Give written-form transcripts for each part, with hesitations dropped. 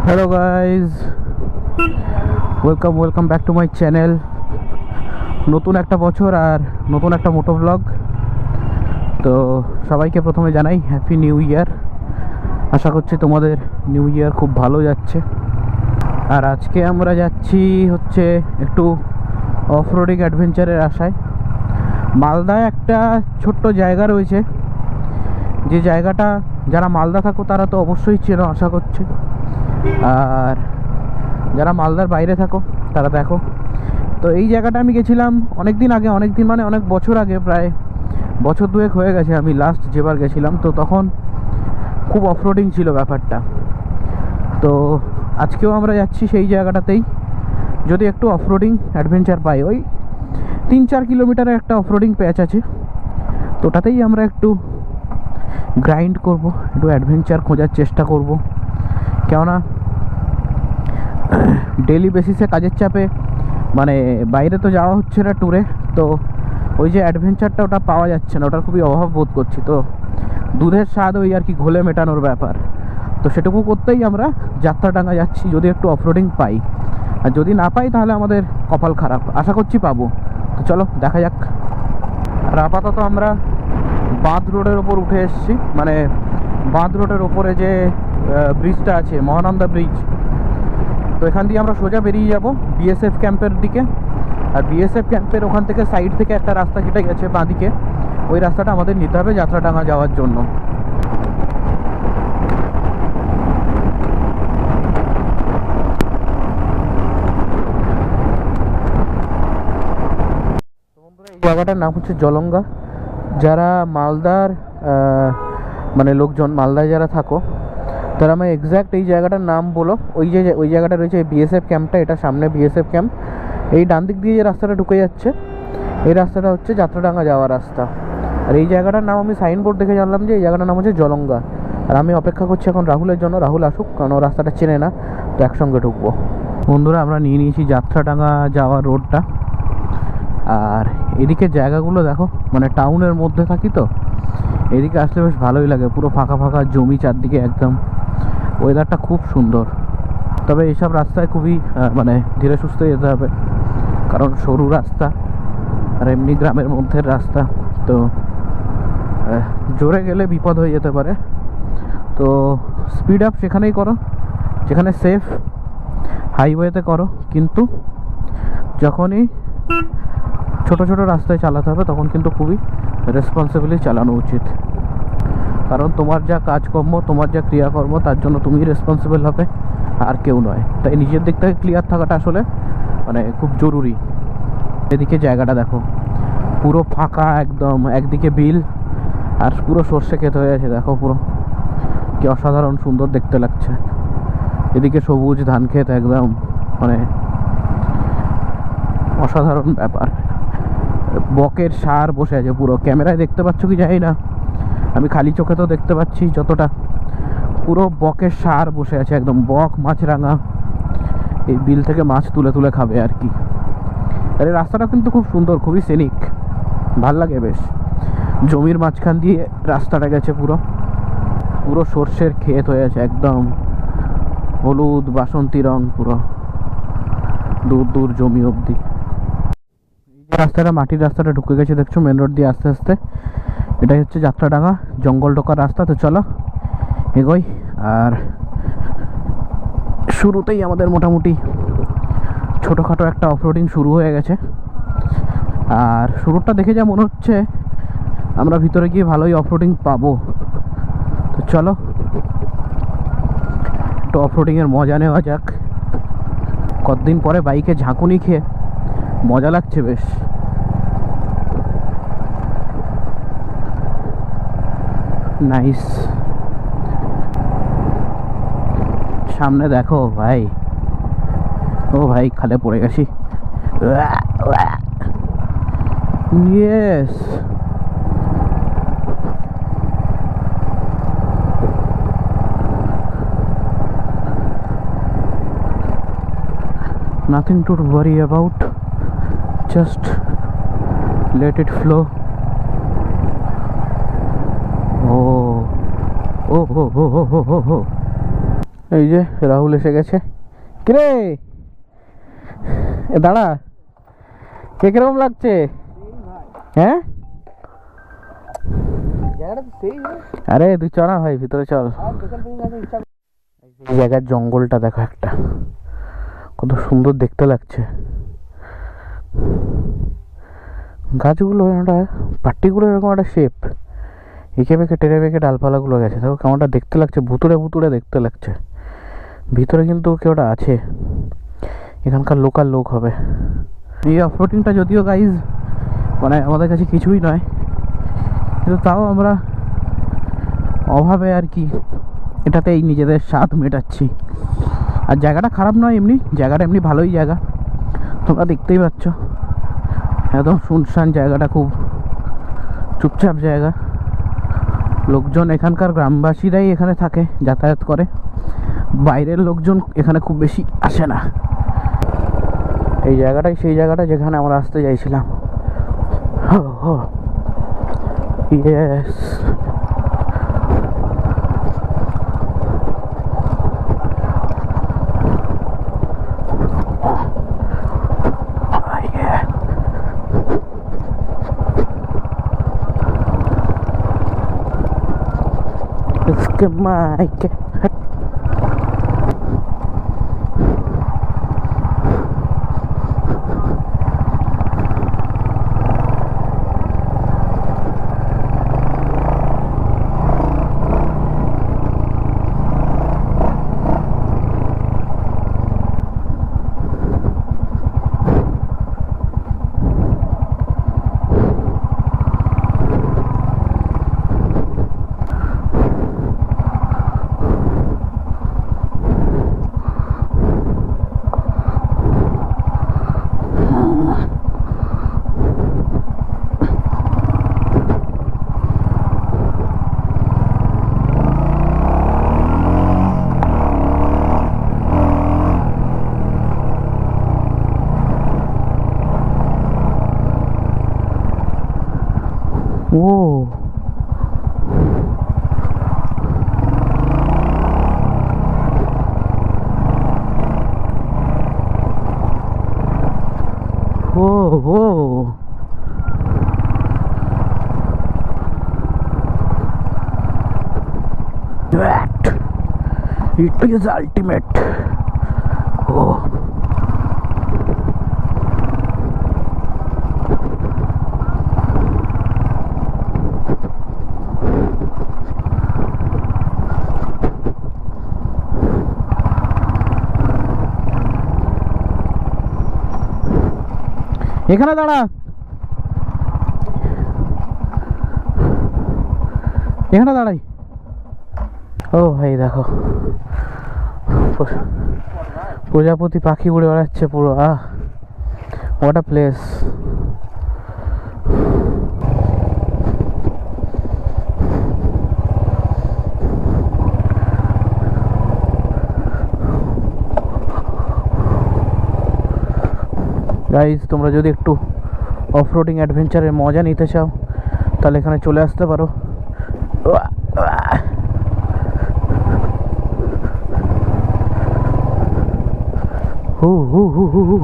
Hello guys, welcome back to my channel. নতুন একটা বছর আর নতুন একটা মোটো ব্লগ। তো সবাইকে প্রথমে জানাই হ্যাপি নিউ ইয়ার। আশা করছি তোমাদের নিউ ইয়ার খুব ভালো যাচ্ছে। আর আজকে আমরা যাচ্ছি হচ্ছে একটু অফ রোডিং অ্যাডভেঞ্চারের আশায়। মালদায় একটা ছোট্ট জায়গা রয়েছে, যে জায়গাটা যারা মালদা থাকো তারা তো অবশ্যই চেনো আশা করছি, আর যারা মালদার বাইরে থাকো তারা দেখো। তো এই জায়গাটা আমি গেছিলাম অনেক দিন আগে, মানে অনেক বছর আগে, প্রায় বছর দুয়েক হয়ে গেছে আমি লাস্ট যেবার গেছিলাম। তো তখন খুব অফরোডিং ছিল ব্যাপারটা। তো আজকেও আমরা যাচ্ছি সেই জায়গাটাতেই, যদি একটু অফরোডিং অ্যাডভেঞ্চার পাই। ওই 3-4 কিলোমিটারের একটা অফরোডিং প্যাচ আছে, তো ওটাতেই আমরা একটু গ্রাইন্ড করব, একটু অ্যাডভেঞ্চার খোঁজার চেষ্টা করব। কেননা ডেলি বেসিসে কাজের চাপে মানে বাইরে তো যাওয়া হচ্ছে না ট্যুরে, তো ওই যে অ্যাডভেঞ্চারটা ওটা পাওয়া যাচ্ছে না, ওটার খুবই অভাব বোধ করছি। তো দুধের স্বাদ ওই আর কি ঘোলে মেটানোর ব্যাপার। তো সেটুকু করতেই আমরা যাত্রাডাঙ্গা যাচ্ছি, যদি একটু অফরোডিং পাই। আর যদি না পাই তাহলে আমাদের কপাল খারাপ, আশা করছি পাবো। তো চলো দেখা যাক। আর আপাতত আমরা বাঁধ রোডের ওপর উঠে এসেছি, মানে বাঁধ রোডের ওপরে যে ব্রিজটা আছে, মহানন্দা ব্রিজ। তো এখান দিয়ে আমরা সোজা বেরিয়ে যাব বিএসএফ ক্যাম্পের দিকে। আর বিএসএফ ক্যাম্পের ওখান থেকে সাইড থেকে একটা রাস্তা কেটে গেছে বাঁদিকে, ওই রাস্তাটা আমাদের নিতে হবে যাত্রাডাঙ্গা যাওয়ার জন্য। এই জায়গাটার নাম হচ্ছে জলঙ্গা। যারা মালদার মানে লোকজন, মালদায় যারা থাকো তারা আমি এক্স্যাক্ট এই জায়গাটার নাম বলো। ওই জায়গাটা রয়েছে বিএসএফ ক্যাম্পটা, এটা সামনে বিএসএফ ক্যাম্প। এই ডান দিক দিয়ে যে রাস্তাটা ঢুকে যাচ্ছে, এই রাস্তাটা হচ্ছে যাত্রাডাঙ্গা যাওয়ার রাস্তা। আর এই জায়গাটার নাম আমি সাইনবোর্ড দেখে জানলাম যে এই জায়গাটার নাম হচ্ছে জলঙ্গা। আর আমি অপেক্ষা করছি এখন রাহুলের জন্য, রাহুল আসুক, কারণ ও রাস্তাটা চেনে না, তো একসঙ্গে ঢুকবো। বন্ধুরা, আমরা নিয়ে নিয়েছি যাত্রাডাঙ্গা যাওয়ার রোডটা। আর এদিকে জায়গাগুলো দেখো, মানে টাউনের মধ্যে থাকি তো এদিকে আসলে বেশ ভালোই লাগে। পুরো ফাঁকা ফাঁকা জমি চারদিকে, একদম ওয়েদারটা খুব সুন্দর। তবে এইসব রাস্তায় খুবই মানে ধীরে সুস্থে যেতে হবে, কারণ সরু রাস্তা আর এমনি গ্রামের মধ্যে রাস্তা, তো জোরে গেলে বিপদ হয়ে যেতে পারে। তো স্পিড আপ সেখানেই করো যেখানে সেফ, হাইওয়েতে করো। কিন্তু যখনই ছোট ছোট রাস্তায় চালাতে হবে তখন কিন্তু খুবই রেসপন্সিবলি চালানো উচিত, কারণ তোমার যা কাজকর্ম, তোমার যা ক্রিয়াকর্ম, তার জন্য তুমিই রেসপন্সিবল হবে, আর কেউ নয়। তাই নিজের দিক থেকে ক্লিয়ার থাকাটা আসলে মানে খুব জরুরি। এদিকে জায়গাটা দেখো, পুরো ফাঁকা একদম, একদিকে বিল আর পুরো সর্ষে ক্ষেত হয়ে আছে। দেখো পুরো কি অসাধারণ সুন্দর দেখতে লাগছে। এদিকে সবুজ ধান ক্ষেত, একদম মানে অসাধারণ ব্যাপার। বকের সার বসে আছে পুরো, ক্যামেরায় দেখতে পাচ্ছ কি জানি না, আমি খালি চোখে তো দেখতে পাচ্ছি যতটা, পুরো বকের সার বসে আছে একদম। বক মাছরাঙা এই বিল থেকে মাছ তুলে তুলে খাবে আর কি। আর এই রাস্তাটা কিন্তু খুব সুন্দর, খুবই সিনিক, ভাল লাগে বেশ। জমির মাঝখান দিয়ে রাস্তাটা গেছে, পুরো পুরো সর্ষের ক্ষেত হয়ে আছে, একদম হলুদ বাসন্তী রং, পুরো দূর দূর জমি অবধি। রাস্তাটা মাটির রাস্তাটা ঢুকে গেছে দেখছো মেন রোড দিয়ে আস্তে আস্তে। এটাই হচ্ছে যাত্রাডাঙ্গা জঙ্গল ঢোকার রাস্তা। তো চলো এগোই। আর শুরুতেই আমাদের মোটামুটি ছোটোখাটো একটা অফরোডিং শুরু হয়ে গেছে। আর শুরুটা দেখে যা মনে হচ্ছে আমরা ভিতরে গিয়ে ভালোই অফরোডিং পাবো। তো চলো একটু অফরোডিংয়ের মজা নেওয়া যাক। কতদিন পরে বাইকে ঝাঁকুনি খেয়ে মজা লাগছে বেশ। নাইস। সামনে দেখো ভাই, ও ভাই খালে পড়ে গেছি। Yes, nothing to worry about, just let it flow. Oh, oh, oh, oh, oh, oh, oh. এই যে রাহুল এসে গেছে। কিরে এ দাঁড়া, কে কিরকম লাগছে? হ্যাঁ আরে তুই চ না ভাই, ভিতরে চল। এই জায়গার জঙ্গলটা দেখো একটা, কত সুন্দর দেখতে লাগছে। গাছগুলো একটা পার্টিকুলার এরকম একটা শেপ, এঁকে বেঁকে টেরে বেঁকে ডালপালাগুলো গেছে, দেখো কেমনটা দেখতে লাগছে, ভুতুড়ে ভুতুড়ে দেখতে লাগছে। ভিতরে কিন্তু কেউটা আছে, এখানকার লোকাল লোক হবে। এই অফরোডিংটা যদিও গাইজ মানে আমাদের কাছে কিছুই নয়, কিন্তু তাও আমরা অভাবে আর কি এটাতেই নিজেদের স্বাদ মেটাচ্ছি। আর জায়গাটা খারাপ নয়, এমনি জায়গাটা এমনি ভালোই জায়গা, তোমরা দেখতেই পাচ্ছ। একদম শুনশান জায়গাটা, খুব চুপচাপ জায়গা। লোকজন এখানকার গ্রামবাসীরাই এখানে থাকে, যাতায়াত করে, বাইরের লোকজন এখানে খুব বেশি আসে না। এই জায়গাটাই সেই জায়গাটা যেখানে আমরা আসতে চাইছিলাম। ইয়েস, इसके मायके वो वो that it is ultimate. Oh, এখানে দাঁড়া, এখানে দাঁড়াই। ও ভাই দেখো, প্রজাপতি পাখি উড়ে বেড়াচ্ছে পুরো। What a place. গাইজ তোমরা যদি একটু অফরোডিং অ্যাডভেঞ্চারের মজা নিতে চাও তাহলে এখানে চলে আসতে পারো। হু হু হু হু হু।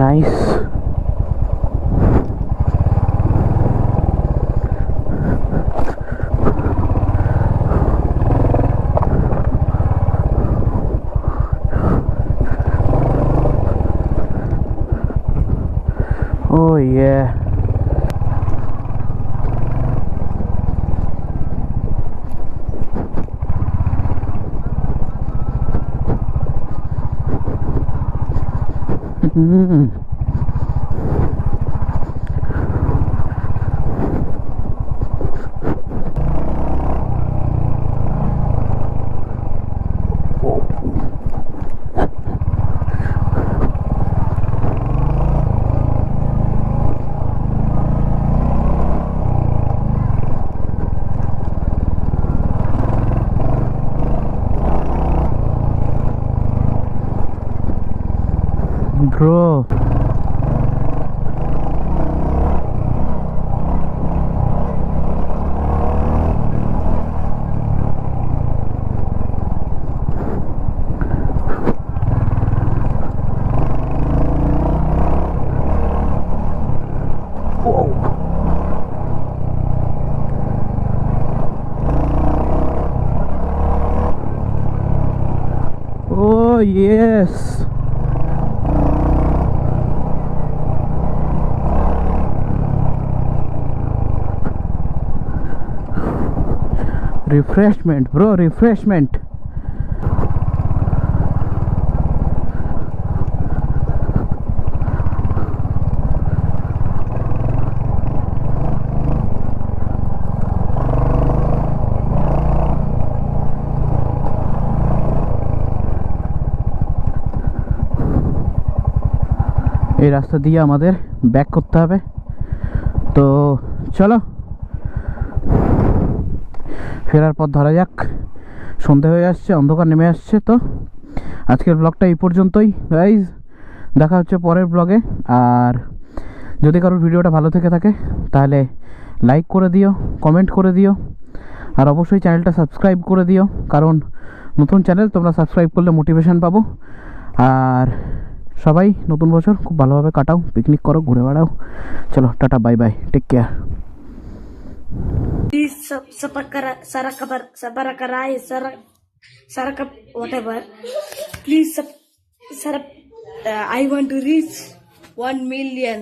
Nice. Oh yeah. Bro. Oh yes. Refreshment, bro, refreshment. এই রাস্তা দিয়ে আমাদের ব্যাক করতে হবে, তো চলো ফেরার পথ ধরা যাক। সন্ধে হয়ে আসছে, অন্ধকার নেমে আসছে। তো আজকের ব্লগটা এই পর্যন্তই গাইজ, দেখা হচ্ছে পরের ব্লগে। আর যদি কারোর ভিডিওটা ভালো থেকে থাকে তাহলে লাইক করে দিও, কমেন্ট করে দিও, আর অবশ্যই চ্যানেলটা সাবস্ক্রাইব করে দিও, কারণ নতুন চ্যানেল, তোমরা সাবস্ক্রাইব করলে মোটিভেশন পাবো। আর সবাই নতুন বছর খুব ভালোভাবে কাটাও, পিকনিক করো, ঘুরে বেড়াও। চলো tata, bye bye, take care. Please Sarakap whatever. Please I want to reach 1 million.